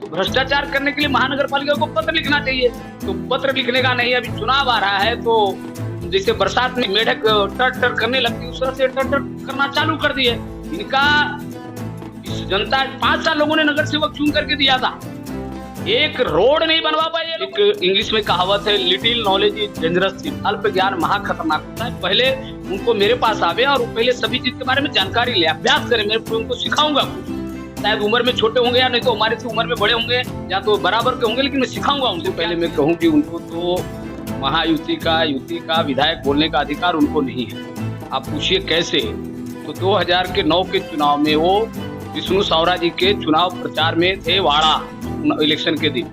तो भ्रष्टाचार करने के लिए महानगर पालिका को पत्र लिखना चाहिए। तो पत्र लिखने का नहीं, अभी चुनाव आ रहा है तो जैसे बरसात में मेढक टर टर करने लगती है उस तरह से टर टर करना चालू कर दिए। इनका इस जनता 5 साल लोगों ने नगर सेवक चुन करके दिया था, एक रोड नहीं बनवा पाए। एक इंग्लिश में कहावत है, लिटिल नॉलेज इज डेंजरस, अल्प ज्ञान महा खतरनाक होता है। पहले उनको मेरे पास आवे और पहले सभी चीज के बारे में जानकारी ले, अभ्यास करें। मैं उनको सिखाऊंगा कुछ, शायद उम्र में छोटे होंगे या नहीं तो हमारे से उम्र में बड़े होंगे या तो बराबर के होंगे, लेकिन मैं सिखाऊंगा उनको। पहले मैं कहूँ कि उनको तो महायुति का विधायक बोलने का अधिकार उनको नहीं है। आप पूछिए कैसे? तो 2009 के चुनाव में वो विष्णु सावरा जी के चुनाव प्रचार में थे वाड़ा इलेक्शन के दिन।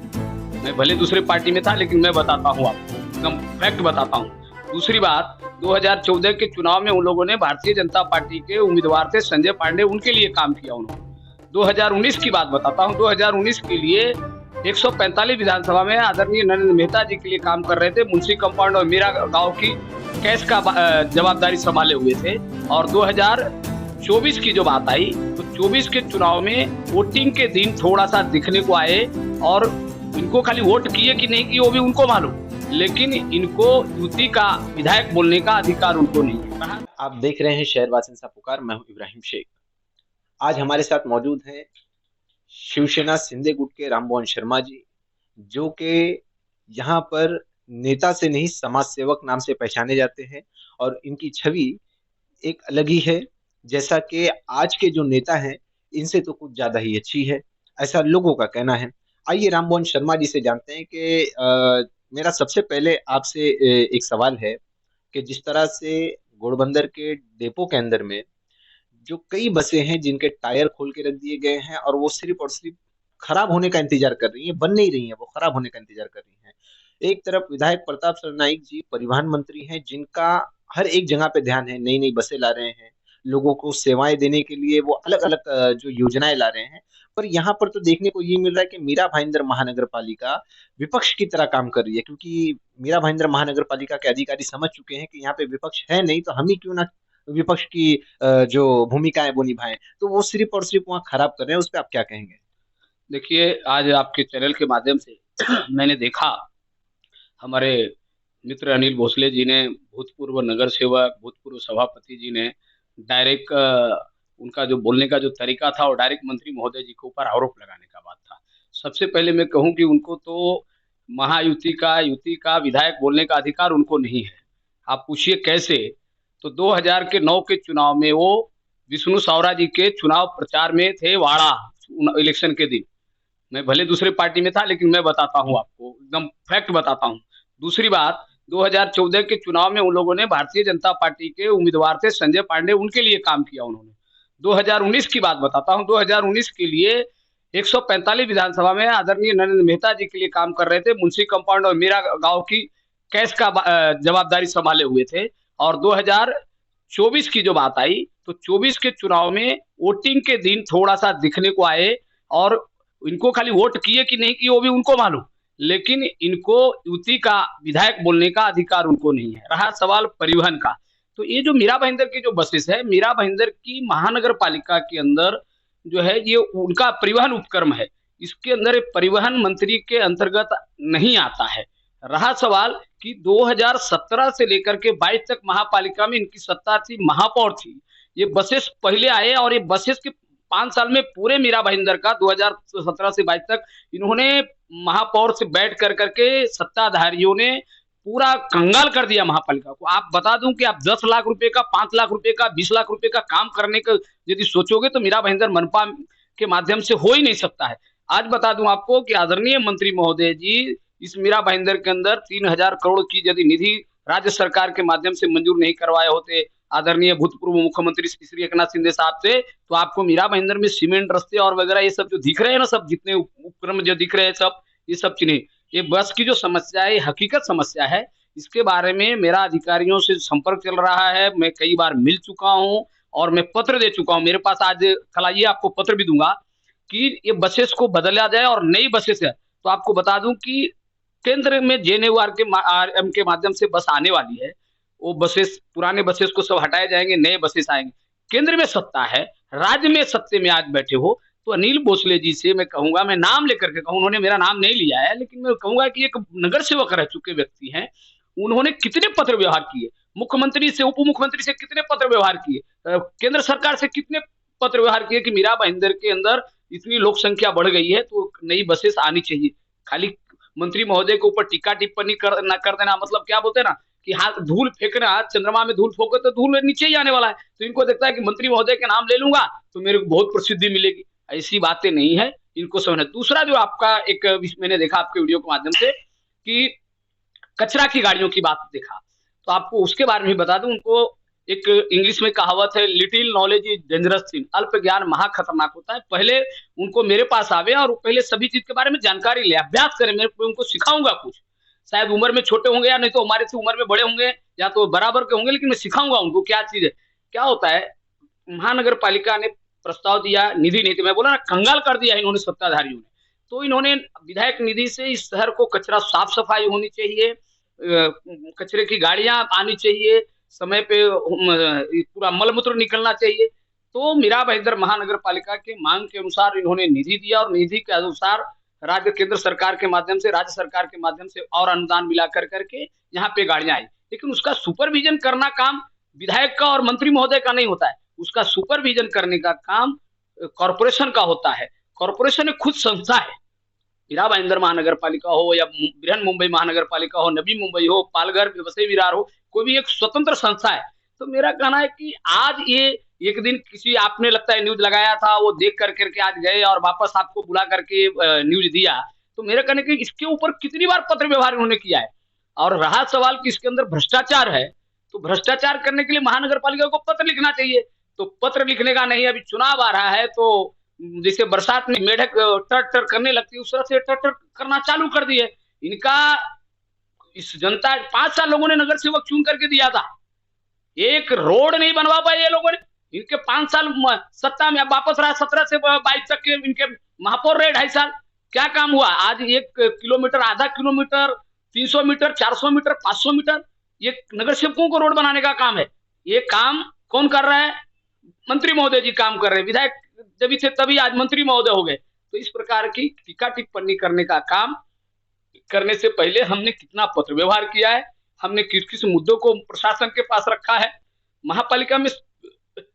मैं भले दूसरे पार्टी में था लेकिन मैं बताता हूँ आपको, एकदम फैक्ट बताता हूँ। दूसरी बात, 2014 के चुनाव में उन लोगों ने भारतीय जनता पार्टी के उम्मीदवार थे संजय पांडे, उनके लिए काम किया उन्होंने। 2019 की बात बताता हूँ, 2019 के लिए 145 विधानसभा में आदरणीय नरेंद्र मेहता जी के लिए काम कर रहे थे। मुंशी कंपाउंड और मेरा गांव की कैश का जवाबदारी संभाले हुए थे। और 2024 की जो बात आई तो 24 के चुनाव में वोटिंग के दिन थोड़ा सा दिखने को आए और इनको खाली वोट किए कि नहीं किए वो भी उनको मालूम, लेकिन इनको युति का विधायक बोलने का अधिकार उनको नहीं है। आप देख रहे हैं शहरवासी का पुकार, मैं हूं इब्राहिम शेख। आज हमारे साथ मौजूद हैं शिवसेना सिंधे गुट के राममोहन शर्मा जी, जो कि यहाँ पर नेता से नहीं समाज सेवक नाम से पहचाने जाते हैं और इनकी छवि एक अलग ही है। जैसा कि आज के जो नेता हैं इनसे तो कुछ ज्यादा ही अच्छी है, ऐसा लोगों का कहना है। आइए राममोहन शर्मा जी से जानते हैं कि मेरा सबसे पहले आपसे एक सवाल है कि जिस तरह से घोड़बंदर के डिपो के अंदर में जो कई बसें हैं जिनके टायर खोल के रख दिए गए हैं और वो सिर्फ और सिर्फ खराब होने का इंतजार कर रही हैं, बन नहीं रही हैं, वो खराब होने का इंतजार कर रही हैं। एक तरफ विधायक प्रताप सरनाईक जी परिवहन मंत्री हैं, जिनका हर एक जगह पे ध्यान है, नई नई बसें ला रहे हैं, लोगों को सेवाएं देने के लिए वो अलग अलग जो योजनाएं ला रहे हैं। पर यहाँ पर तो देखने को ये मिल रहा है कि मीरा भाईंदर महानगर पालिका विपक्ष की तरह काम कर रही है, क्योंकि मीरा भाईंदर महानगर पालिका के अधिकारी समझ चुके हैं कि यहाँ पे विपक्ष है नहीं, तो हम ही क्यों ना विपक्ष की जो भूमिका है वो निभाएं। तो वो सिर्फ और सिर्फ वहाँ खराब कर रहे हैं, उस पर आप क्या कहेंगे? देखिए, आज आपके चैनल के माध्यम से मैंने देखा हमारे मित्र अनिल भोसले जी ने, भूतपूर्व नगर सेवक, भूतपूर्व सभापति जी ने डायरेक्ट उनका जो बोलने का जो तरीका था और डायरेक्ट मंत्री महोदय जी के ऊपर आरोप लगाने का बात था। सबसे पहले मैं कहूं कि उनको तो महायुति का विधायक बोलने का अधिकार उनको नहीं है। आप पूछिए कैसे? तो 2009 के चुनाव में वो विष्णु सावरा जी के चुनाव प्रचार में थे वाड़ा इलेक्शन के दिन। मैं भले दूसरे पार्टी में था लेकिन मैं बताता हूँ आपको, एकदम फैक्ट बताता हूँ। दूसरी बात, 2014 के चुनाव में उन लोगों ने भारतीय जनता पार्टी के उम्मीदवार थे संजय पांडे, उनके लिए काम किया उन्होंने। 2019 की बात बताता हूँ, 2019 के लिए 145 विधानसभा में आदरणीय नरेंद्र मेहता जी के लिए काम कर रहे थे। मुंशी कंपाउंड और मेरा गांव की कैश का जवाबदारी संभाले हुए थे। और 2024 की जो बात आई तो 24 के चुनाव में वोटिंग के दिन थोड़ा सा दिखने को आए और इनको खाली वोट किए कि नहीं किए वो भी उनको मालूम, लेकिन इनको युति का विधायक बोलने का अधिकार उनको नहीं है। रहा सवाल परिवहन का, तो ये जो मीरा भाईंदर की जो बसेस है, मीरा भाईंदर की महानगर पालिका के अंदर जो है ये उनका परिवहन उपक्रम है, इसके अंदर परिवहन मंत्री के अंतर्गत नहीं आता है। रहा सवाल कि 2017 से लेकर के 22 तक महापालिका में इनकी सत्ता थी, महापौर थी, ये बसेस पहले आए और ये बसेस के 5 साल में पूरे मीरा भाईंदर का 2017 से 22 तक इन्होंने महापौर से बैठ कर करके सत्ताधारियों ने पूरा कंगाल कर दिया महापालिका को। आप बता दूं कि आप 10 लाख रुपए का, 5 लाख रुपए का, 20 लाख रुपए का काम करने का यदि सोचोगे तो मीरा भाईंदर मनपा के माध्यम से हो ही नहीं सकता है। आज बता दूं आपको कि आदरणीय मंत्री महोदय जी इस मीरा भाईंदर के अंदर 3000 करोड़ की यदि निधि राज्य सरकार के माध्यम से मंजूर नहीं करवाए होते आदरणीय भूतपूर्व मुख्यमंत्री श्री एकनाथ शिंदे साहब से, तो आपको मीरा भाईंदर में सीमेंट रस्ते और वगैरह ये सब जो दिख रहे हैं ना, सब जितने उपक्रम जो दिख रहे हैं सब ये सब चीजें, ये बस की जो समस्या है हकीकत समस्या है। इसके बारे में मेरा अधिकारियों से संपर्क चल रहा है, मैं कई बार मिल चुका हूं और मैं पत्र दे चुका हूं। मेरे पास आज कल आइए आपको पत्र भी दूंगा कि ये बसेस को बदला जाए और नई बसेस है। तो आपको बता दूं कि केंद्र में जेएनयू के माध्यम से बस आने वाली है, वो बसेस पुराने बसेस को सब हटाए जाएंगे, नए बसेस आएंगे। केंद्र में सत्ता है, राज्य में सत्ते में आज बैठे हो तो अनिल भोसले जी से मैं कहूंगा, मैं नाम लेकर के कहूँ, उन्होंने मेरा नाम नहीं लिया है, लेकिन मैं कहूंगा कि एक नगर सेवक रह चुके व्यक्ति हैं, उन्होंने कितने पत्र व्यवहार किए, मुख्यमंत्री से, उप मुख्यमंत्री से कितने पत्र व्यवहार किए, केंद्र सरकार से कितने पत्र व्यवहार किए कि मीरा भाईंदर के अंदर इतनी लोक संख्या बढ़ गई है तो नई बसेस आनी चाहिए। खाली मंत्री महोदय के ऊपर टीका टिप्पणी न कर देना, मतलब क्या बोलते हैं ना कि हाथ धूल फेंकना, चंद्रमा में धूल फेंको तो धूल नीचे ही आने वाला है, तो इनको देखता है कि मंत्री महोदय के नाम ले लूंगा तो मेरे को बहुत प्रसिद्धि मिलेगी। ऐसी बातें नहीं है, इनको समझना। दूसरा जो आपका एक मैंने देखा आपके वीडियो के माध्यम से कि कचरा की गाड़ियों की बात देखा, तो आपको उसके बारे में बता दूं, उनको एक इंग्लिश में कहावत है, little knowledge is dangerous thing, अल्प ज्ञान महा खतरनाक होता है। पहले उनको मेरे पास आवे और पहले सभी चीज के बारे में जानकारी ले, अभ्यास करें, मैं उनको सिखाऊंगा कुछ, शायद उम्र में छोटे होंगे या नहीं तो हमारे से उम्र में बड़े होंगे या तो बराबर के होंगे, लेकिन मैं सिखाऊंगा उनको क्या चीज है। क्या होता है, महानगर पालिका ने प्रस्ताव दिया, निधि नहीं थी, मैं बोला ना कंगाल कर दिया इन्होंने सत्ताधारियों ने, तो इन्होंने विधायक निधि से इस शहर को कचरा साफ सफाई होनी चाहिए, कचरे की गाड़ियां आनी चाहिए, समय पे पूरा मलमूत्र निकलना चाहिए। तो मीरा भाईंदर महानगर पालिका के मांग के अनुसार इन्होंने निधि दिया और निधि के अनुसार राज्य केंद्र सरकार के माध्यम से, राज्य सरकार के माध्यम से और अनुदान मिला कर करके यहाँ पे गाड़ियां आई, लेकिन उसका सुपरविजन करना काम विधायक का और मंत्री महोदय का नहीं होता है, उसका सुपरविजन करने का काम कॉरपोरेशन का होता है। कॉरपोरेशन एक खुद संस्था है, मीरा भाईंदर महानगर पालिका हो या बृहन मुंबई महानगर पालिका हो, नवी मुंबई हो, पालघर, वसई विरार हो, कोई भी एक स्वतंत्र संस्था है। तो मेरा कहना है कि आज ये एक दिन किसी आपने लगता है न्यूज लगाया था, वो देख कर करके आज गए और वापस आपको बुला करके न्यूज दिया, तो मेरा कहना है कि इसके ऊपर कितनी बार पत्र व्यवहार उन्होंने किया है। और रहा सवाल कि इसके अंदर भ्रष्टाचार है, तो भ्रष्टाचार करने के लिए महानगर पालिका को पत्र लिखना चाहिए, तो पत्र लिखने का नहीं, अभी चुनाव आ रहा है तो जैसे बरसात में मेढक टर टर करने लगती है उस तरह से टर टर करना चालू कर दिए। इनका इस जनता 5 साल लोगों ने नगर सेवक चुन करके दिया था, एक रोड नहीं बनवा पाए ये लोगों ने, इनके 5 साल सत्ता में, वापस रहा 17 से 22 तक के इनके महापौर रहे 2.5 साल, क्या काम हुआ? आज 1 किलोमीटर, आधा किलोमीटर, 300 मीटर, 400 मीटर, 500 मीटर, ये नगर सेवकों को रोड बनाने का काम है। ये काम कौन कर रहा है? मंत्री महोदय जी काम कर रहे हैं, विधायक जब थे तभी आज मंत्री महोदय हो गए। तो इस प्रकार की टीका टिप्पणी करने का काम करने से पहले हमने कितना पत्र व्यवहार किया है, हमने किस किस मुद्दों को प्रशासन के पास रखा है। महापालिका में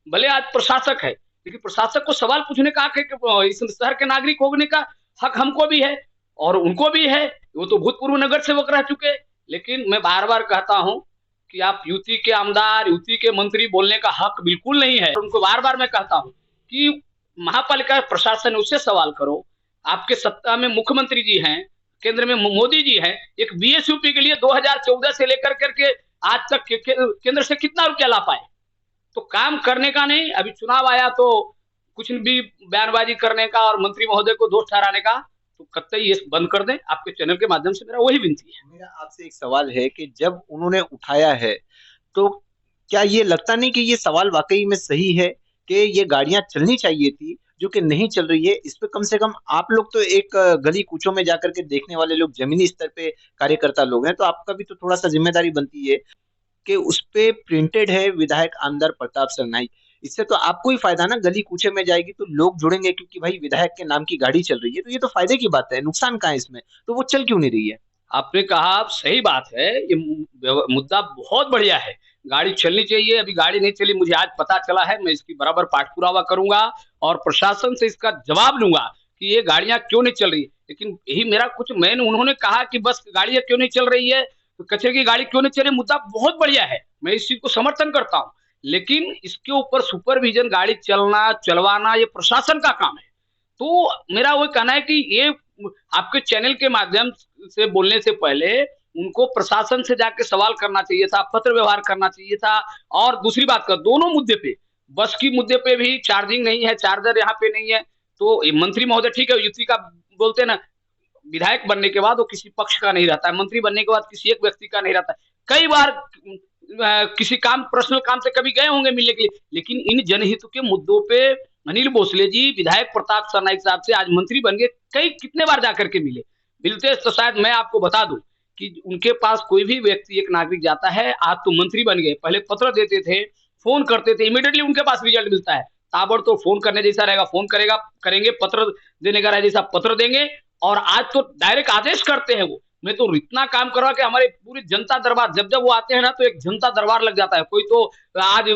भले आज प्रशासक है, लेकिन प्रशासक को सवाल पूछने का हक है, इस शहर के नागरिक होने का हक हमको भी है और उनको भी है, वो तो भूतपूर्व नगर सेवक रह चुके। लेकिन मैं बार बार कहता हूं कि आप यूपी के आमदार, यूपी के मंत्री बोलने का हक बिल्कुल नहीं है। उनको बार बार मैं कहता हूं कि महापालिका प्रशासन उससे सवाल करो, आपके सत्ता में मुख्यमंत्री जी हैं, केंद्र में मोदी जी हैं, एक बीएसयूपी के लिए 2014 से लेकर करके आज तक केंद्र से कितना रुपया ला पाए? तो काम करने का नहीं, अभी चुनाव आया तो कुछ भी बयानबाजी करने का और मंत्री महोदय को दोष ठहराने का, तो कतई ये बंद कर दें। आपके चैनल के माध्यम से मेरा वही विनती है। मेरा आपसे एक सवाल है कि जब उन्होंने उठाया है तो क्या ये लगता नहीं कि ये सवाल वाकई में सही है कि ये गाड़ियां चलनी चाहिए थी जो कि नहीं चल रही है? इस पे कम से कम आप लोग तो एक गली कूचों में जाकर के देखने वाले लोग, जमीनी स्तर पे कार्यकर्ता लोग हैं, तो आपका भी तो थोड़ा सा जिम्मेदारी बनती है कि उस पे प्रिंटेड है विधायक आमदार प्रताप सरनाईक। इससे तो आपको ही फायदा ना, गली कूचे में जाएगी तो लोग जुड़ेंगे क्योंकि भाई विधायक के नाम की गाड़ी चल रही है, तो ये तो फायदे की बात है, नुकसान कहाँ है इसमें? तो वो चल क्यों नहीं रही है? आपने कहा सही बात है, ये मुद्दा बहुत बढ़िया है, गाड़ी चलनी चाहिए। अभी गाड़ी नहीं चली, मुझे आज पता चला है, मैं इसकी बराबर पाठ पुरावा करूंगा और प्रशासन से इसका जवाब लूंगा कि ये गाड़ियां क्यों नहीं चल रही। लेकिन यही मेरा कुछ मैंने, उन्होंने कहा कि बस गाड़ियां क्यों नहीं चल रही है, तो कचरे की गाड़ी क्यों नहीं चल रही, मुद्दा बहुत बढ़िया है, मैं इस चीज को समर्थन करता हूँ। लेकिन इसके ऊपर सुपरविजन, गाड़ी चलना चलवाना, ये प्रशासन का काम है। तो मेरा वो कहना है कि ये आपके चैनल के माध्यम से बोलने से पहले उनको प्रशासन से जाके सवाल करना चाहिए था, पत्र व्यवहार करना चाहिए था। और दूसरी बात का, दोनों मुद्दे पे, बस की मुद्दे पे भी चार्जिंग नहीं है, चार्जर यहाँ पे नहीं है, तो मंत्री महोदय ठीक है युति का बोलते ना, विधायक बनने के बाद वो किसी पक्ष का नहीं रहता है, मंत्री बनने के बाद किसी एक व्यक्ति का नहीं रहता है। कई बार किसी काम, पर्सनल काम से कभी गए होंगे मिलने के लिए, लेकिन इन जनहित के मुद्दों पे अनिल भोसले जी विधायक प्रताप सरनाईक साहब से आज मंत्री बन गए, कई कितने बार जाकर के मिलते तो शायद मैं आपको बता दूं कि उनके पास कोई भी व्यक्ति, एक नागरिक जाता है, आज तो मंत्री बन गए, पहले पत्र देते थे, फोन करते थे, इमीडिएटली उनके पास रिजल्ट मिलता है। ताबड़तोड़ फोन करने जैसा रहेगा फोन करेगा करेंगे, पत्र देने का रहेगा जैसा पत्र देंगे, और आज तो डायरेक्ट आदेश करते हैं वो। मैं तो इतना काम कर रहा कि हमारे पूरी जनता दरबार, जब जब वो आते हैं ना तो एक जनता दरबार लग जाता है। कोई तो आज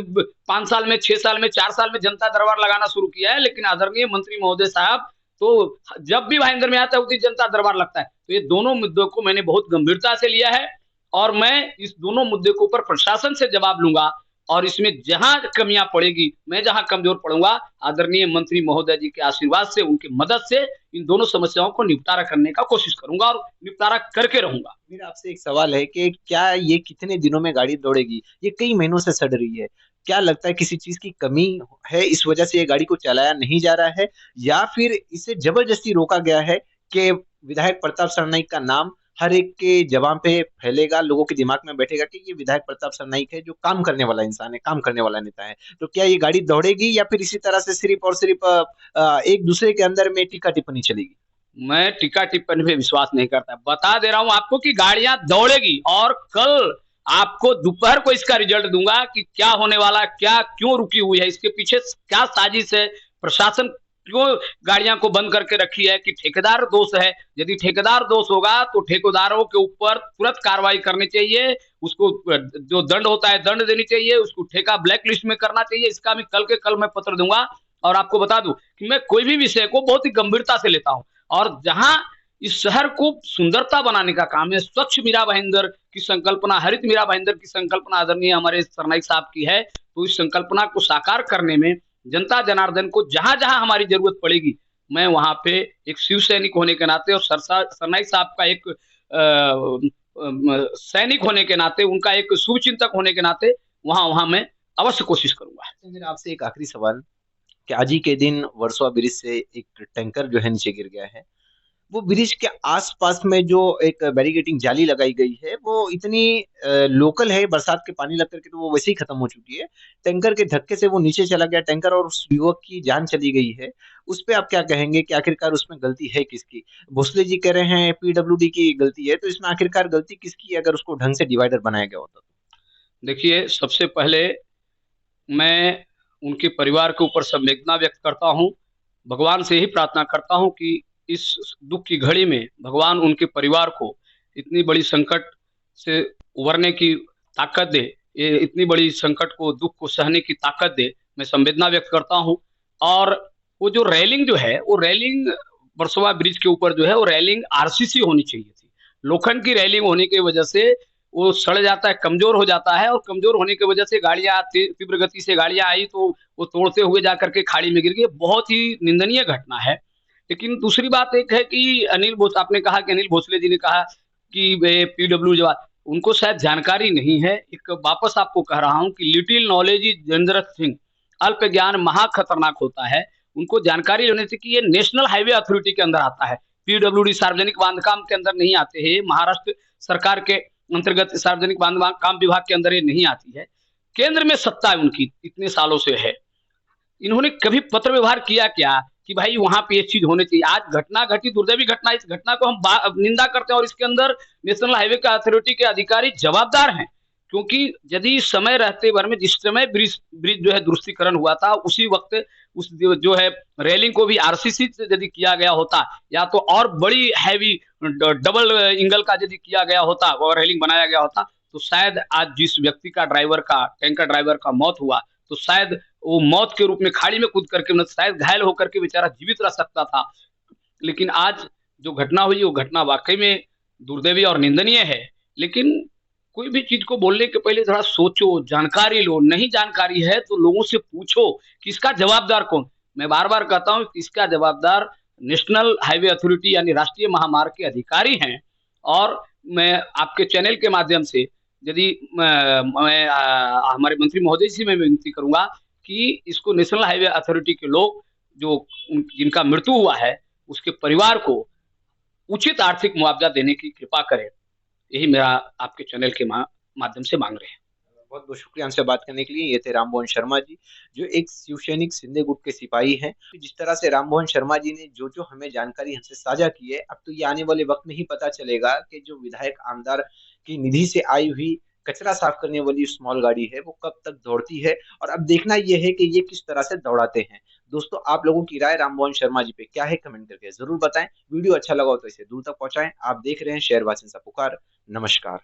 5 साल में, 6 साल में, 4 साल में जनता दरबार लगाना शुरू किया है, लेकिन आदरणीय मंत्री महोदय साहब तो जब भी भाईंदर में आता है उसी जनता दरबार लगता है। तो ये दोनों मुद्दों को मैंने बहुत गंभीरता से लिया है, और मैं इस दोनों मुद्दे के ऊपर प्रशासन से जवाब लूंगा, और इसमें जहां कमियां पड़ेगी, मैं जहां कमजोर पड़ूंगा, आदरणीय मंत्री महोदय जी के आशीर्वाद से, उनकी मदद से इन दोनों समस्याओं को निपटारा करने का कोशिश करूंगा और निपटारा करके रहूंगा। मेरा आपसे एक सवाल है कि क्या ये कितने दिनों में गाड़ी दौड़ेगी? ये कई महीनों से सड़ रही है। क्या लगता है किसी चीज की कमी है, इस वजह से ये गाड़ी को चलाया नहीं जा रहा है, या फिर इसे जबरदस्ती रोका गया है कि विधायक प्रताप सरनाईक का नाम हर एक के जबान पे फैलेगा, लोगों के दिमाग में बैठेगा कि ये विधायक प्रताप सरनाईक है जो काम करने वाला इंसान है, काम करने वाला नेता है? तो क्या ये गाड़ी दौड़ेगी, या फिर इसी तरह से सिर्फ और सिर्फ एक दूसरे के अंदर में टीका टिप्पणी चलेगी? मैं टीका टिप्पणी पे विश्वास नहीं करता, बता दे रहा हूं आपको कि गाड़ियां दौड़ेगी, और कल आपको दोपहर को इसका रिजल्ट दूंगा कि क्या होने वाला, क्या क्यों रुकी हुई है, इसके पीछे क्या साजिश है, प्रशासन क्यों गाड़ियां को बंद करके रखी है, कि ठेकेदार दोष है। यदि ठेकेदार दोष होगा तो ठेकेदारों के ऊपर तुरंत कार्रवाई करनी चाहिए, उसको जो दंड होता है दंड देनी चाहिए, उसको ठेका ब्लैक लिस्ट में करना चाहिए। इसका भी कल के कल मैं पत्र दूंगा। और आपको बता दूं कि मैं कोई भी विषय को बहुत ही गंभीरता से लेता हूं, और जहां इस शहर को सुंदरता बनाने का काम है, स्वच्छ मीरा भाईंदर की संकल्पना, हरित मीरा भाईंदर की संकल्पना आदरणीय हमारे सरनाईक साहब की है, तो इस संकल्पना को साकार करने में जनता जनार्दन को जहां जहां हमारी जरूरत पड़ेगी, मैं वहां पे एक शिव सैनिक होने के नाते और सरनाईक साहब का एक सैनिक होने के नाते, उनका एक शुभ चिंतक होने के नाते वहां वहां मैं अवश्य कोशिश करूंगा। तो मेरा आपसे एक आखिरी सवाल कि आज ही के दिन वर्सोवा ब्रिज से एक टैंकर जो है नीचे गिर गया है। वो ब्रिज के आसपास में जो एक बैरिकेडिंग जाली लगाई गई है वो इतनी लोकल है, बरसात के पानी लग करके तो वो वैसे ही खत्म हो चुकी है। टैंकर के धक्के से वो नीचे चला गया टैंकर, और उस युवक की जान चली गई है। उस पे आप क्या कहेंगे कि आखिरकार उसमें गलती है किसकी? भोसले जी कह रहे हैं पीडब्ल्यूडी की गलती है, तो इसमें आखिरकार गलती किसकी है, अगर उसको ढंग से डिवाइडर बनाया गया होता तो? देखिए, सबसे पहले मैं उनके परिवार के ऊपर संवेदना व्यक्त करता हूं, भगवान से ही प्रार्थना करता हूं कि इस दुख की घड़ी में भगवान उनके परिवार को इतनी बड़ी संकट से उबरने की ताकत दे, ये इतनी बड़ी संकट को, दुख को सहने की ताकत दे। मैं संवेदना व्यक्त करता हूं। और वो जो रेलिंग जो है, वो रेलिंग वर्सोवा ब्रिज के ऊपर जो है, वो रेलिंग आरसीसी होनी चाहिए थी। लोखंड की रेलिंग होने की वजह से वो सड़ जाता है, कमजोर हो जाता है, और कमजोर होने की वजह से गाड़ियां तीव्र गति से गाड़ियां आई तो वो तोड़ते हुए जाकर के खाड़ी में गिर गई। बहुत ही निंदनीय घटना है। लेकिन दूसरी बात एक है कि आपने कहा कि अनिल भोसले जी ने कहा कि वे पीडब्ल्यू जवान, उनको शायद जानकारी नहीं है। एक वापस आपको कह रहा हूं कि little knowledge is dangerous thing, अल्प ज्ञान महा खतरनाक होता है। उनको जानकारी होने से कि ये नेशनल हाईवे अथॉरिटी के अंदर आता है, पीडब्ल्यूडी सार्वजनिक बांधकाम के अंदर नहीं आते हैं। महाराष्ट्र सरकार के अंतर्गत सार्वजनिक बांधकाम विभाग के अंदर ये नहीं आती है। केंद्र में सत्ता है उनकी, इतने सालों से है। इन्होंने कभी पत्र व्यवहार किया क्या कि भाई वहां पे ये चीज होनी चाहिए? आज घटना घटी, दुर्दैवी घटना, इस घटना को हम निंदा करते हैं, और इसके अंदर नेशनल हाईवे का अथॉरिटी के अधिकारी जवाबदार हैं। क्योंकि यदि समय रहते भर में, जिस समय ब्रिज ब्रिज जो है दुरुस्तीकरण हुआ था, उसी वक्त उस जो है रेलिंग को भी आरसीसी से यदि किया गया होता, या तो और बड़ी हैवी डबल इंगल का यदि किया गया होता और रेलिंग बनाया गया होता, तो शायद आज जिस व्यक्ति का, ड्राइवर का, टैंकर ड्राइवर का मौत हुआ, तो शायद वो मौत के रूप में खाड़ी में कूद करके शायद घायल होकर के बेचारा जीवित रह सकता था। लेकिन आज जो घटना हुई, वो घटना वाकई में दुर्दैवी और निंदनीय है। लेकिन कोई भी चीज को बोलने के पहले थोड़ा सोचो, जानकारी लो। नहीं जानकारी है तो लोगों से पूछो कि इसका जवाबदार कौन। मैं बार बार कहता हूं कि इसका जवाबदार नेशनल हाईवे अथॉरिटी यानी राष्ट्रीय महामार्ग के अधिकारी हैं। और मैं आपके चैनल के माध्यम से यदि मैं हमारे मंत्री महोदय से मैं विनती करूंगा कि इसको नेशनल हाईवे अथॉरिटी के लोग जो जिनका मृत्यु हुआ है, उसके परिवार को उचित आर्थिक मुआवजा देने की कृपा करें। यही मेरा आपके चैनल के माध्यम से मांग रहे हैं। बहुत बहुत शुक्रिया हमसे बात करने के लिए। ये थे राममोहन शर्मा जी, जो एक शिवसैनिक सिंधे गुट के सिपाही हैं। जिस तरह से राममोहन शर्मा जी ने जो जो हमें जानकारी हमसे साझा की है, अब तो ये आने वाले वक्त में ही पता चलेगा कि जो विधायक आमदार की निधि से आई हुई कचरा साफ करने वाली स्मॉल गाड़ी है वो कब तक दौड़ती है, और अब देखना यह है कि ये किस तरह से दौड़ाते हैं। दोस्तों, आप लोगों की राय राममोहन शर्मा जी पे क्या है, कमेंट करके जरूर बताएं। वीडियो अच्छा लगा हो तो इसे दूर तक पहुंचाएं। आप देख रहे हैं शहरवासियों सा पुकार। नमस्कार।